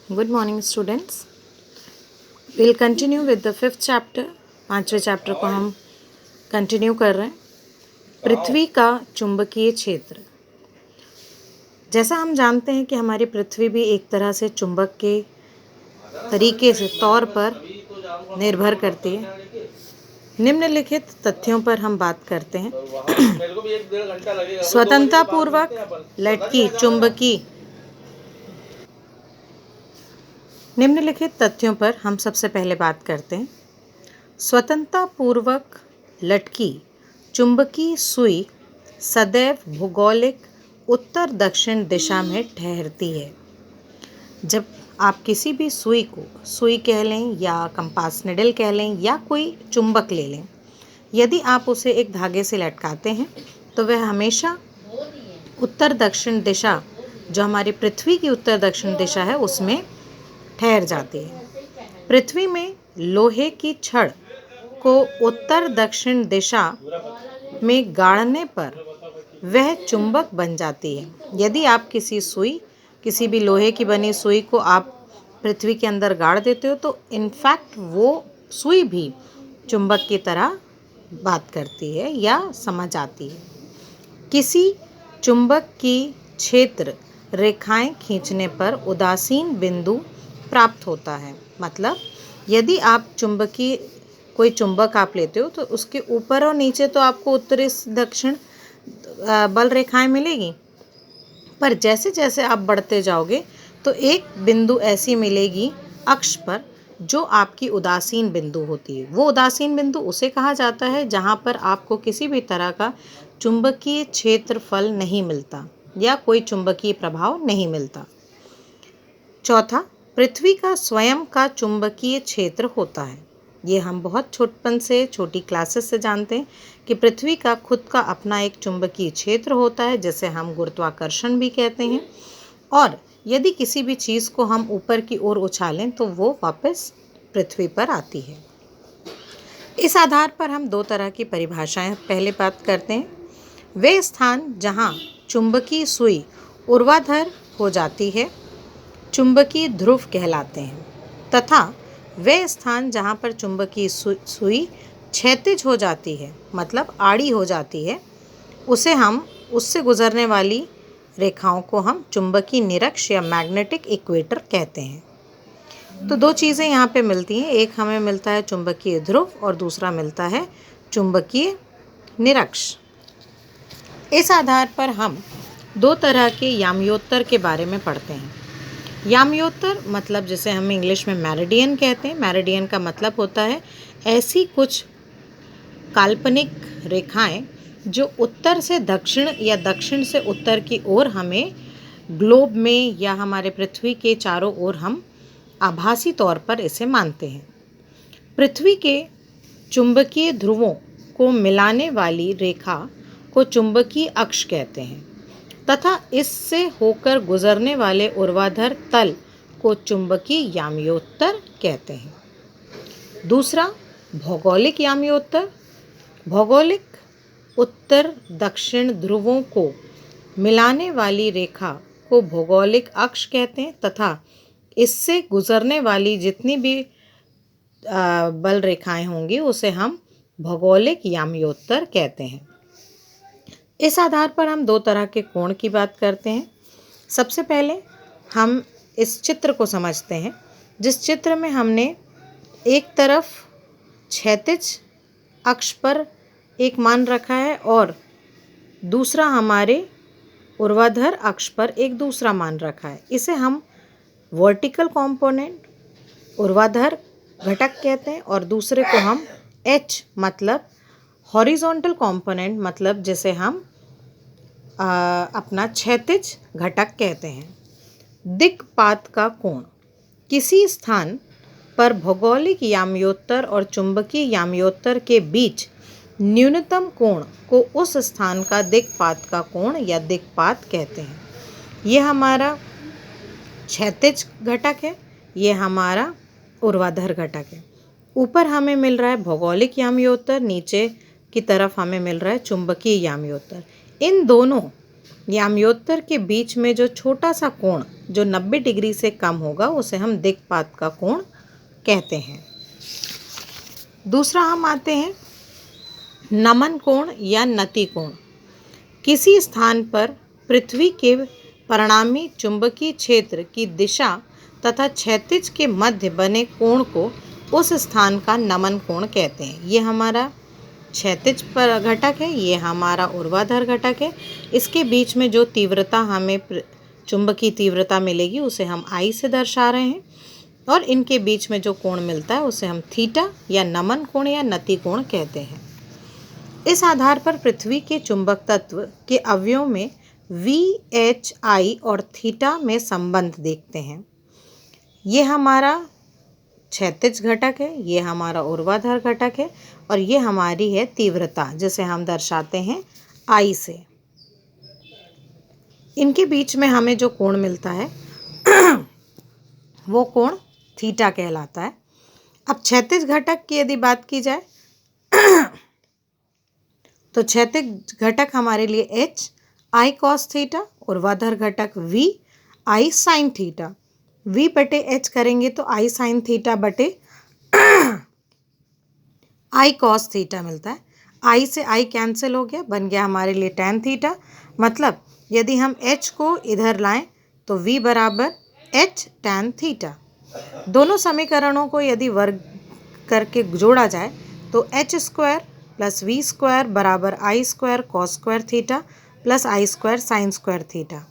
Good morning students. We'll continue with the fifth chapter. 5वें chapter को हम continue कर रहे हैं। पृथ्वी का चुंबकीय क्षेत्र। जैसा हम जानते हैं कि हमारी पृथ्वी भी एक तरह से चुंबक के तरीके से तौर पर निर्भर करती है। निम्नलिखित तथ्यों पर हम बात करते हैं। स्वतंत्रतापूर्वक लटकी चुंबकीय निम्नलिखित तथ्यों पर हम सबसे पहले बात करते हैं। स्वतंत्रतापूर्वक लटकी चुंबकीय सुई सदैव भूगोलिक उत्तर दक्षिण दिशा में ठहरती है। जब आप किसी भी सुई कह लें या कंपास निडल कह लें या कोई चुंबक ले लें, यदि आप उसे एक धागे से लटकाते हैं तो वह हमेशा उत्तर दक्षिण दिशा, जो हमारी पृथ्वी की उत्तर दक्षिण दिशा है, उसमें ठहर जाती है। पृथ्वी में लोहे की छड़ को उत्तर दक्षिण दिशा में गाड़ने पर वह चुंबक बन जाती है। यदि आप किसी भी लोहे की बनी सुई को आप पृथ्वी के अंदर गाड़ देते हो तो इनफैक्ट वो सुई भी चुंबक की तरह बात करती है या समझ आती है। किसी चुंबक की क्षेत्र रेखाएं खींचने पर उदासीन बिंदु प्राप्त होता है। मतलब यदि आप कोई चुंबक आप लेते हो तो उसके ऊपर और नीचे तो आपको उत्तरी दक्षिण बल रेखाएं मिलेगी, पर जैसे जैसे आप बढ़ते जाओगे तो एक बिंदु ऐसी मिलेगी अक्ष पर जो आपकी उदासीन बिंदु होती है। वो उदासीन बिंदु उसे कहा जाता है जहाँ पर आपको किसी भी तरह का चुंबकीय क्षेत्रफल नहीं मिलता या कोई चुंबकीय प्रभाव नहीं मिलता। चौथा, पृथ्वी का स्वयं का चुंबकीय क्षेत्र होता है। ये हम बहुत छोटी क्लासेस से जानते हैं कि पृथ्वी का खुद का अपना एक चुंबकीय क्षेत्र होता है, जिसे हम गुरुत्वाकर्षण भी कहते हैं। और यदि किसी भी चीज़ को हम ऊपर की ओर उछालें तो वो वापस पृथ्वी पर आती है। इस आधार पर हम दो तरह की परिभाषाएं पहले बात करते हैं। वे स्थान जहां चुंबकीय सुई ऊर्ध्वाधर हो जाती है चुंबकीय ध्रुव कहलाते हैं, तथा वे स्थान जहां पर चुंबकीय सुई क्षैतिज हो जाती है, मतलब आड़ी हो जाती है, उससे गुजरने वाली रेखाओं को हम चुंबकीय निरक्ष या मैग्नेटिक इक्वेटर कहते हैं। तो दो चीज़ें यहाँ पे मिलती हैं, एक हमें मिलता है चुंबकीय ध्रुव और दूसरा मिलता है चुंबकीय निरक्ष। इस आधार पर हम दो तरह के याम्योत्तर के बारे में पढ़ते हैं। याम्योत्तर मतलब जिसे हम इंग्लिश में मेरिडियन कहते हैं। मेरिडियन का मतलब होता है ऐसी कुछ काल्पनिक रेखाएं जो उत्तर से दक्षिण या दक्षिण से उत्तर की ओर हमें ग्लोब में या हमारे पृथ्वी के चारों ओर हम आभासी तौर पर इसे मानते हैं। पृथ्वी के चुंबकीय ध्रुवों को मिलाने वाली रेखा को चुंबकीय अक्ष कहते हैं तथा इससे होकर गुजरने वाले ऊर्ध्वाधर तल को चुंबकीय याम्योत्तर कहते हैं। दूसरा, भौगोलिक याम्योत्तर। भौगोलिक उत्तर दक्षिण ध्रुवों को मिलाने वाली रेखा को भौगोलिक अक्ष कहते हैं तथा इससे गुजरने वाली जितनी भी बल रेखाएं होंगी उसे हम भौगोलिक याम्योत्तर कहते हैं। इस आधार पर हम दो तरह के कोण की बात करते हैं। सबसे पहले हम इस चित्र को समझते हैं, जिस चित्र में हमने एक तरफ क्षैतिज अक्ष पर एक मान रखा है और दूसरा हमारे ऊर्ध्वाधर अक्ष पर एक दूसरा मान रखा है। इसे हम वर्टिकल कंपोनेंट ऊर्ध्वाधर घटक कहते हैं और दूसरे को हम एच मतलब हॉरिजॉन्टल कंपोनेंट मतलब जिसे हम अपना क्षैतिज घटक कहते हैं। दिक्पात का कोण। किसी स्थान पर भौगोलिक याम्योत्तर और चुंबकीय याम्योत्तर के बीच न्यूनतम कोण को उस स्थान का दिक्पात का कोण या दिक्पात कहते हैं। यह हमारा क्षैतिज घटक है, यह हमारा ऊर्ध्वाधर घटक है। ऊपर हमें मिल रहा है भौगोलिक याम्योत्तर, नीचे की तरफ हमें मिल रहा है चुंबकीय याम्योत्तर। इन दोनों या आमयोत्तर के बीच में जो छोटा सा कोण जो 90 डिग्री से कम होगा उसे हम दिक्पात का कोण कहते हैं। दूसरा हम आते हैं नमन कोण या नति कोण। किसी स्थान पर पृथ्वी के परिणामी चुंबकीय क्षेत्र की दिशा तथा क्षैतिज के मध्य बने कोण को उस स्थान का नमन कोण कहते हैं। ये हमारा क्षैतिज पर घटक है, ये हमारा ऊर्ध्वाधर घटक है। इसके बीच में जो तीव्रता हमें चुंबकीय तीव्रता मिलेगी उसे हम I से दर्शा रहे हैं, और इनके बीच में जो कोण मिलता है उसे हम थीटा या नमन कोण या नति कोण कहते हैं। इस आधार पर पृथ्वी के चुंबक तत्व के अवयवों में V, H, I और थीटा में संबंध देखते हैं। ये हमारा क्षैतिज घटक है, ये हमारा ऊर्ध्वाधर घटक है, और ये हमारी है तीव्रता जिसे हम दर्शाते हैं I से। इनके बीच में हमें जो कोण मिलता है वो कोण थीटा कहलाता है। अब क्षैतिज घटक की यदि बात की जाए तो क्षैतिज घटक हमारे लिए H, I cos थीटा, ऊर्ध्वाधर घटक V, I sin theta. V बटे H करेंगे तो I sin थीटा बटे I cos थीटा मिलता है। I से I कैंसिल हो गया, बन गया हमारे लिए tan थीटा। मतलब यदि हम H को इधर लाएं तो V बराबर H tan थीटा। दोनों समीकरणों को यदि वर्ग करके जोड़ा जाए तो H square plus V square बराबर I square cos square theta plus I square sin square theta.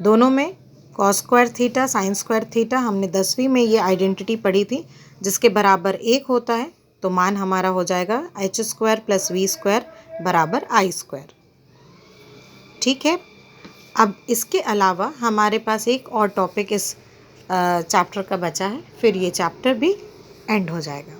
दोनों में cos square theta sin square theta हमने 10वीं में ये आइडेंटिटी पढ़ी थी, जिसके बराबर 1 होता है तो मान हमारा हो जाएगा H square plus V square बराबर I स्क्वायर। ठीक है। अब इसके अलावा हमारे पास एक और टॉपिक इस चैप्टर का बचा है, फिर ये चैप्टर भी एंड हो जाएगा।